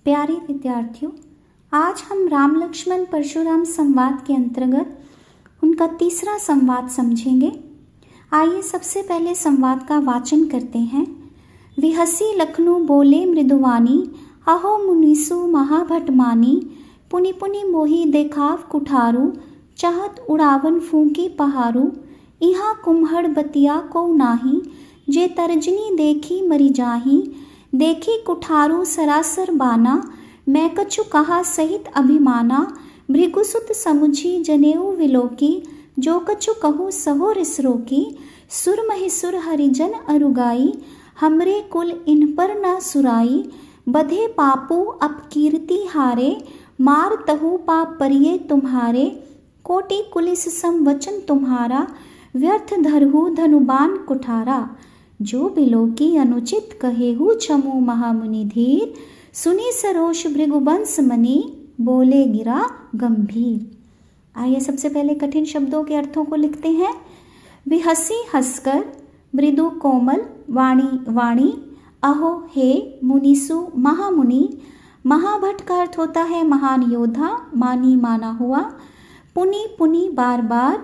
प्यारे विद्यार्थियों, आज हम राम लक्ष्मण परशुराम संवाद के अंतर्गत उनका तीसरा संवाद समझेंगे। आइए सबसे पहले संवाद का वाचन करते हैं। विहसी लखनऊ बोले मृदुवानी, अहो मुनीसु महाभट मानी, पुनि पुनि मोही देखाव कुठारू, चाहत उड़ावन फूंकी पहारू, इहाँ कुम्हड़ बतिया को नाही, जे तर्जनी देखी मरी जाही, देखी कुठारू सरासर बाना, मैं कछु कहा सहित अभिमाना, भृगुसुत समुझी जनेऊ विलोकी, जो कछु कहूँ सहो रिस रोकी, सुर महिसुर हरिजन अरुगाई, हमरे कुल इन पर न सुराई, बधे पापू अपकीर्ति हारे, मार तहु पाप परिये तुम्हारे, कोटि कुलिस सम वचन तुम्हारा, व्यर्थ धरहु धनुबान कुठारा, जो बिलोकी अनुचित कहेहु छमु महामुनि धीर, सुनी सरोष भृगुवंश मनी, बोले गिरा गंभीर। आइए सबसे पहले कठिन शब्दों के अर्थों को लिखते हैं। विहसी हंसकर, मृदु कोमल वाणी वाणी, अहो हे मुनीसु महामुनि, महाभट का अर्थ होता है महान योद्धा, मानी माना हुआ, पुनि पुनि बार बार,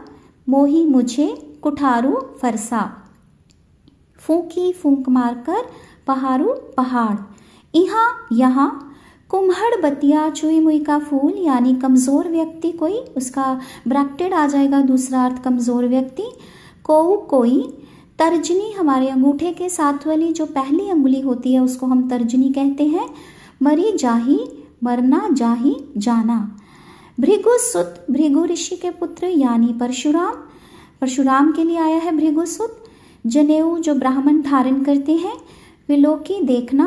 मोही मुझे, कुठारू फरसा, फूंकी फूंक मारकर, पहाड़ू पहाड़, यहाँ यहाँ, कुम्हड़ बतिया चुई मुई का फूल यानी कमज़ोर व्यक्ति कोई, उसका ब्रैकेटेड आ जाएगा दूसरा अर्थ कमज़ोर व्यक्ति, कोऊ कोई, तर्जनी हमारे अंगूठे के साथ वाली जो पहली अंगुली होती है उसको हम तर्जनी कहते हैं, मरी जाही मरना जाही जाना, भृगुसुत भृगु ऋषि के पुत्र यानी परशुराम, परशुराम के लिए आया है भृगुसुत, जनेऊ जो ब्राह्मण धारण करते हैं, विलोकी देखना,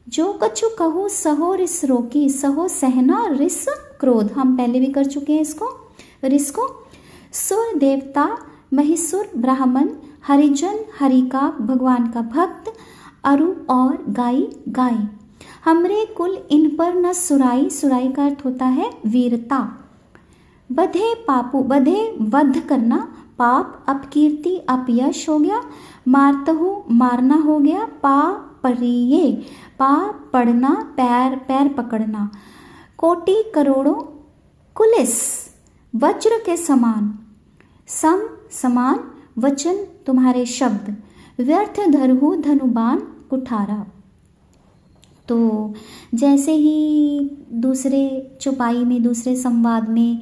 जो कछु कहूँ सहो रिस रोकी, सहो सहना, रिस क्रोध, हम पहले भी कर चुके हैं इसको रिस को, सुर देवता, महिसुर ब्राह्मण, हरिजन हरि का भगवान का भक्त, अरु और गाय गाय, हमरे कुल इन पर न सुराई, सुराई का अर्थ होता है वीरता, बधे पापू, बधे वध करना, पाप अपकीर्ति अपयश हो गया, मारतहु मारना हो गया, पा परिये पा पड़ना, पैर पैर पकड़ना, कोटि करोड़ों, कुलिस वज्र के समान, सम समान, वचन तुम्हारे शब्द, व्यर्थ धरहु धनुबान कुठारा। तो जैसे ही दूसरे चौपाई में दूसरे संवाद में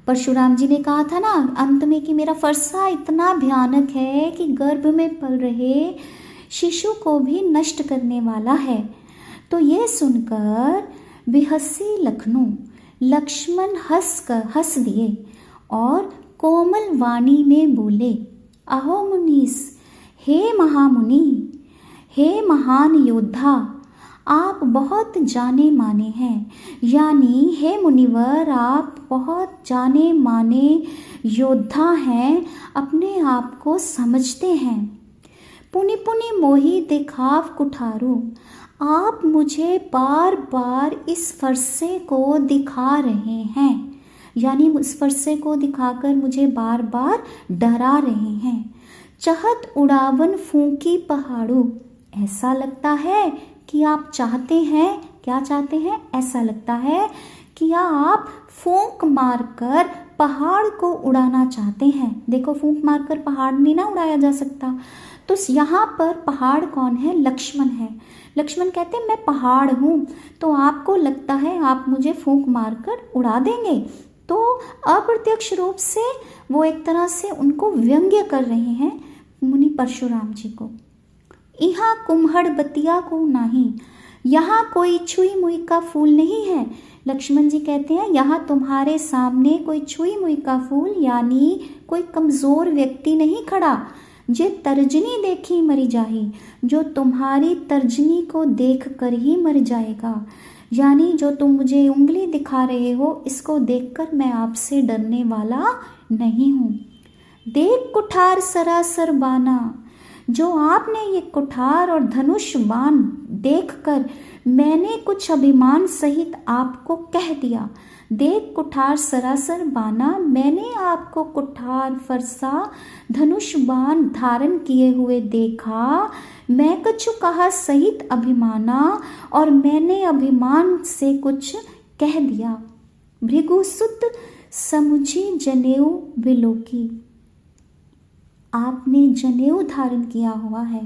परशुराम जी ने कहा था ना अंत में कि मेरा फरसा इतना भयानक है कि गर्भ में पल रहे शिशु को भी नष्ट करने वाला है। तो ये सुनकर बिहसी लखनऊ, लक्ष्मण हंस दिए और कोमल वाणी में बोले, अहो मुनीस, हे महामुनि, हे महान योद्धा, आप बहुत जाने माने हैं, यानी हे मुनिवर आप बहुत जाने माने योद्धा हैं, अपने आप को समझते हैं। पुनि पुनि मोही दिखाव कुठारू, आप मुझे बार बार इस फरसे को दिखा रहे हैं, यानी इस फरसे को दिखाकर मुझे बार बार डरा रहे हैं। चाहत उड़ावन फूंकी पहाड़ू, ऐसा लगता है कि आप चाहते हैं, क्या चाहते हैं, ऐसा लगता है कि आप फूंक मारकर पहाड़ को उड़ाना चाहते हैं। देखो फूंक मारकर पहाड़ नहीं ना उड़ाया जा सकता, तो यहाँ पर पहाड़ कौन है, लक्ष्मण है। लक्ष्मण कहते हैं मैं पहाड़ हूँ, तो आपको लगता है आप मुझे फूंक मारकर उड़ा देंगे। तो अप्रत्यक्ष रूप से वो एक तरह से उनको व्यंग्य कर रहे हैं मुनि परशुराम जी को। यहाँ कुम्हड़ बतिया को नहीं, यहाँ कोई छुई मुई का फूल नहीं है। लक्ष्मण जी कहते हैं यहाँ तुम्हारे सामने कोई छुई मुई का फूल यानी कोई कमज़ोर व्यक्ति नहीं खड़ा, जे तर्जनी देखी मरी जाही, जो तुम्हारी तर्जनी को देख कर ही मर जाएगा, यानी जो तुम मुझे उंगली दिखा रहे हो इसको देखकर मैं आपसे डरने वाला नहीं हूँ। देख कुठार सरासर बाना, जो आपने ये कुठार और धनुष बाण देखकर मैंने कुछ अभिमान सहित आपको कह दिया। देख कुठार सरासर बाना, मैंने आपको कुठार फरसा धनुष बाण धारण किए हुए देखा। मैं कछु कहा सहित अभिमाना, और मैंने अभिमान से कुछ कह दिया। भृगुसुत समुझी जनेऊ विलोकी, आपने जनेऊ धारण किया हुआ है।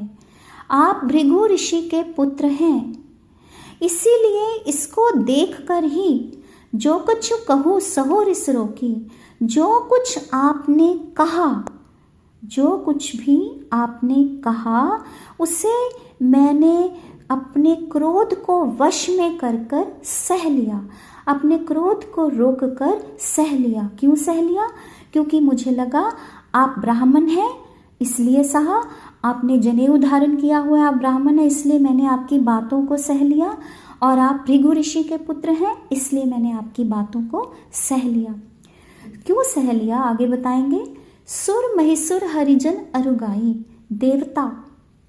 आप भृगु ऋषि के पुत्र हैं, इसीलिए इसको देखकर ही जो कुछ कहूँ सहो रिस रोकी। जो कुछ आपने कहा, जो कुछ भी आपने कहा, उसे मैंने अपने क्रोध को वश में कर कर सह लिया। अपने क्रोध को रोक कर सह लिया। क्यों सह लिया? क्योंकि मुझे लगा आप ब्राह्मण हैं इसलिए सहा। आपने जनेऊ धारण किया हुआ है, आप ब्राह्मण हैं इसलिए मैंने आपकी बातों को सह लिया। और आप भृगु ऋषि के पुत्र हैं इसलिए मैंने आपकी बातों को सह लिया। क्यों सह लिया आगे बताएंगे। सुर महिसुर हरिजन अरुगाई, देवता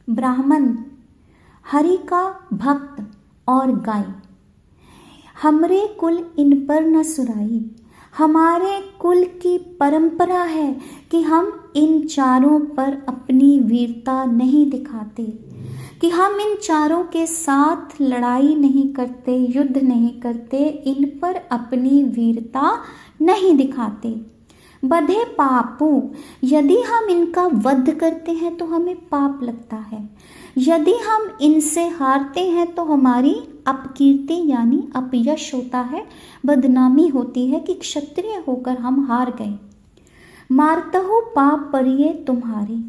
ब्राह्मण हरि का भक्त और गाय, हमरे कुल इन पर न सुराई। हमारे कुल की परंपरा है कि हम इन चारों पर अपनी वीरता नहीं दिखाते, कि हम इन चारों के साथ लड़ाई नहीं करते, युद्ध नहीं करते, इन पर अपनी वीरता नहीं दिखाते। बधे पापू, यदि हम इनका वध करते हैं तो हमें पाप लगता है। यदि हम इनसे हारते हैं तो हमारी अपकीर्ति यानी अपयश होता है, बदनामी होती है कि क्षत्रिय होकर हम हार गए। मारतहु पाप परिये तुम्हारी,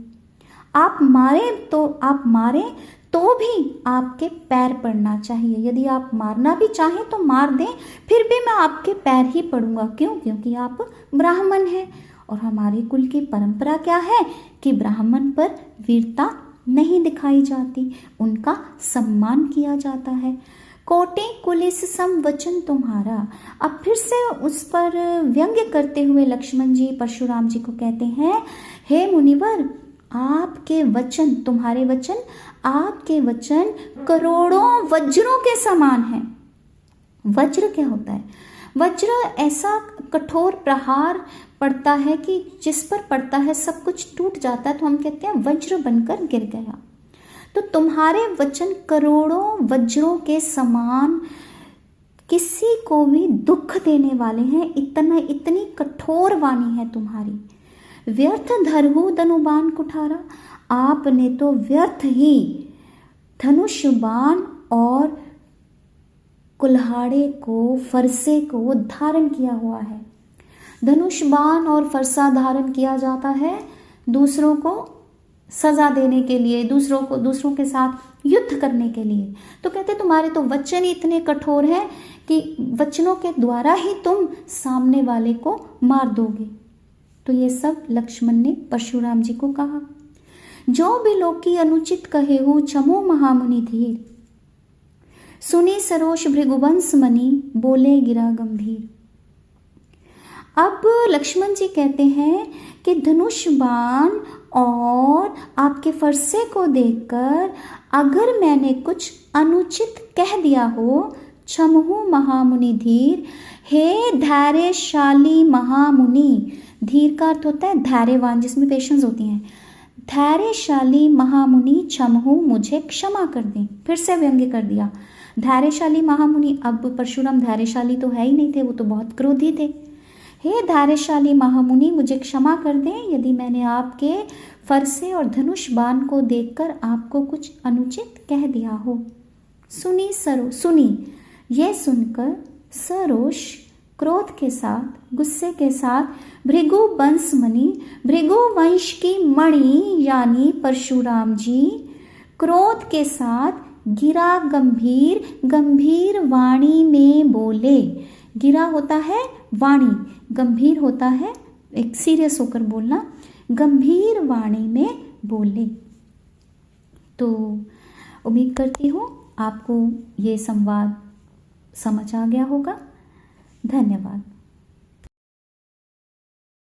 आप मारे तो भी आपके पैर पड़ना चाहिए। यदि आप मारना भी चाहें तो मार दें, फिर भी मैं आपके पैर ही पड़ूंगा। क्यों? क्योंकि आप ब्राह्मण हैं और हमारे कुल की परंपरा क्या है कि ब्राह्मण पर वीरता नहीं दिखाई जाती, उनका सम्मान किया जाता है। कोटि कुलिस सम वचन तुम्हारा, अब फिर से उस पर व्यंग्य करते हुए लक्ष्मण जी परशुराम जी को कहते हैं, हे मुनिवर, आपके वचन, तुम्हारे वचन, आपके वचन करोड़ों वज्रों के समान हैं। वज्र क्या होता है? वज्र ऐसा कठोर प्रहार पड़ता है कि जिस पर पड़ता है सब कुछ टूट जाता है, तो हम कहते हैं वज्र बनकर गिर गया। तो तुम्हारे वचन करोड़ों वज्रों के समान, किसी को भी दुख देने वाले हैं। इतनी कठोर वाणी है तुम्हारी। व्यर्थ धरहु धनुबान कुठारा, आपने तो व्यर्थ ही धनुष बाण और कुल्हाड़े को, फरसे को धारण किया हुआ है। धनुष बाण और फरसा धारण किया जाता है दूसरों को सजा देने के लिए, दूसरों के साथ युद्ध करने के लिए। तो कहते तुम्हारे तो वचन ही इतने कठोर हैं कि वचनों के द्वारा ही तुम सामने वाले को मार दोगे। तो ये सब लक्ष्मण ने परशुराम जी को कहा। जो भी लोकी अनुचित कहे हो क्षमो महामुनि धीर, सुनी सरोष भृगुवंश मणि, बोले गिरा गंभीर। अब लक्ष्मण जी कहते हैं कि धनुष बाण और आपके फरसे को देखकर अगर मैंने कुछ अनुचित कह दिया हो, क्षमहु महामुनि धीर, हे धैर्यशाली महामुनि। धीर का अर्थ होता है धैर्यवान, जिसमें पेशेंस होती हैं। धैर्यशाली महामुनि क्षमहु, मुझे क्षमा कर दें। फिर से व्यंग्य कर दिया। धैर्यशाली महामुनि, अब परशुराम धैर्यशाली तो है ही नहीं थे, वो तो बहुत क्रोधी थे। हे धैर्यशाली महामुनि, मुझे क्षमा कर दें यदि मैंने आपके फरसे और धनुष बाण को देखकर आपको कुछ अनुचित कह दिया हो। सुनी, ये सुनकर सरोष, क्रोध के साथ, गुस्से के साथ भृगुवंश मणि, भृगुवंश की मणि यानी परशुराम जी क्रोध के साथ गिरा गंभीर वाणी में बोले। गिरा होता है वाणी, गंभीर होता है एक सीरियस होकर बोलना, गंभीर वाणी में बोले। तो उम्मीद करती हूँ आपको ये संवाद समझ आ गया होगा। धन्यवाद।